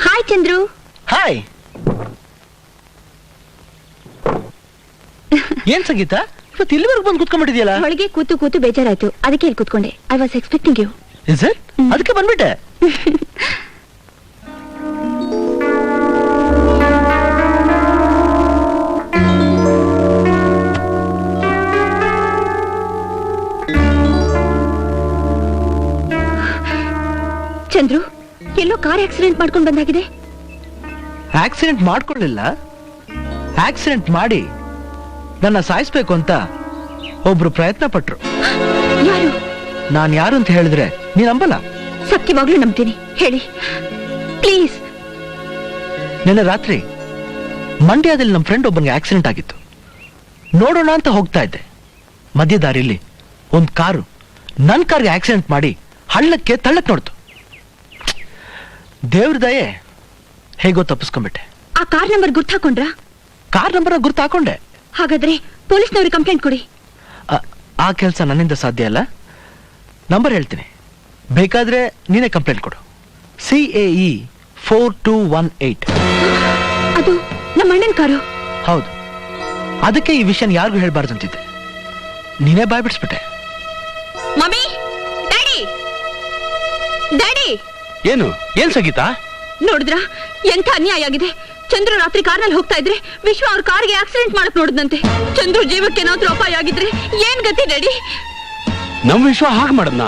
Hi Chandru. Hi. ಏನ್ ಸಂಗೀತ ಇವತ್ತು ಇಲ್ಲಿವರೆಗೂ ಬಂದು ಕೂತ್ಕೊಂಡ್ಬಿಟ್ಟಿದ್ಯಲ್ಲ? ಒಳಗೆ ಕೂತು ಕೂತು ಬೇಜಾರಾಯ್ತು, ಅದಕ್ಕೆ ಇಲ್ಲಿ ಕೂತ್ಕೊಂಡೆ. I was expecting you. Is it? ಅದಕ್ಕೆ ಬಂದ್ಬಿಟ್ಟೆ. ಚಂದ್ರು, ಎಲ್ಲೋ ಕಾರ್ ಆಕ್ಸಿಡೆಂಟ್ ಮಾಡ್ಕೊಂಡು ಬಂದಾಗಿದೆ. ಆಕ್ಸಿಡೆಂಟ್ ಮಾಡ್ಕೊಳ್ಳಿಲ್ಲ, ಆಕ್ಸಿಡೆಂಟ್ ಮಾಡಿ ನನ್ನ ಸಾಯಿಸ್ಬೇಕು ಅಂತ ಒಬ್ರು ಪ್ರಯತ್ನ ಪಟ್ರು. ಯಾರು? ನಾನ್ ಯಾರು ಅಂತ ಹೇಳಿದ್ರೆ ನೀನ್ ನಂಬಲ್ಲ. ಸತ್ಯವಾಗ್ಲೂ ನಂಬ್ತೀನಿ, ಹೇಳಿ ಪ್ಲೀಸ್. ನಿನ್ನೆ ರಾತ್ರಿ ಮಂಡ್ಯದಲ್ಲಿ ನಮ್ಮ ಫ್ರೆಂಡ್ ಒಬ್ಬನಿಗೆ ಆಕ್ಸಿಡೆಂಟ್ ಆಗಿತ್ತು. ನೋಡೋಣ ಅಂತ ಹೋಗ್ತಾ ಇದ್ದೆ. ಮಧ್ಯ ದಾರಿಯಲ್ಲಿ ಒಂದ್ ಕಾರು ನನ್ ಕಾರ್ಗೆ ಆಕ್ಸಿಡೆಂಟ್ ಮಾಡಿ ಹಳ್ಳಕ್ಕೆ ತಳ್ಳಕ್ ನೋಡ್ತು. ದೇವ್ರ ದಯೆ ಹೇಗೋ ತಪ್ಪಿಸ್ಕೊಂಡ್ಬಿಟ್ಟೆ. ಆ ಕಾರ್ ನಂಬರ್ ಗುರ್ತಾಕೊಂಡ್ರಾ? ಕಾರ್ ನಂಬರ್ ಗುರ್ತು ಹಾಕೊಂಡೆ. ಹಾಗಾದ್ರೆ ಪೊಲೀಸ್ನವ್ರಿಗೆ ಕಂಪ್ಲೇಂಟ್ ಕೊಡಿ. ಆ ಕೆಲಸ ನನ್ನಿಂದ ಸಾಧ್ಯ ಅಲ್ಲ. ನಂಬರ್ ಹೇಳ್ತೀನಿ, ಬೇಕಾದ್ರೆ ನೀನೇ ಕಂಪ್ಲೇಂಟ್ ಕೊಡು. CAE 4218. ಅದು ನಮ್ಮ ಅಣ್ಣನ ಕಾರು. ಹೌದು, ಅದಕ್ಕೆ ಈ ವಿಷಯ ಯಾರಿಗೂ ಹೇಳ್ಬಾರ್ದು ಅಂತಿದ್ದೆ. ನೀನೇ ಬಾಯ್ ಬಿಡಿಸ್ಬಿಟ್ಟೆ. Mummy, daddy, daddy. ಏನು ಏನ್ ಸಂಗೀತ? ನೋಡಿದ್ರ ಎಂತ ಅನ್ಯಾಯ ಆಗಿದೆ. ಚಂದ್ರು ರಾತ್ರಿ ಕಾರ್ನಲ್ಲಿ ಹೋಗ್ತಾ ಇದ್ರೆ ವಿಶ್ವ ಅವ್ರ ಕಾರ್ಗೆ ಆಕ್ಸಿಡೆಂಟ್ ಮಾಡಕ್ ನೋಡಿದಂತೆ. ಚಂದ್ರು ಜೀವಕ್ಕೆ ಏನಾದ್ರೂ ಅಪಾಯ ಆಗಿದ್ರೆ ಏನ್ ಗತಿ ಡ್ಯಾಡಿ? ನಮ್ ವಿಶ್ವ ಹಾಗೆ ಮಾಡದ್ನ?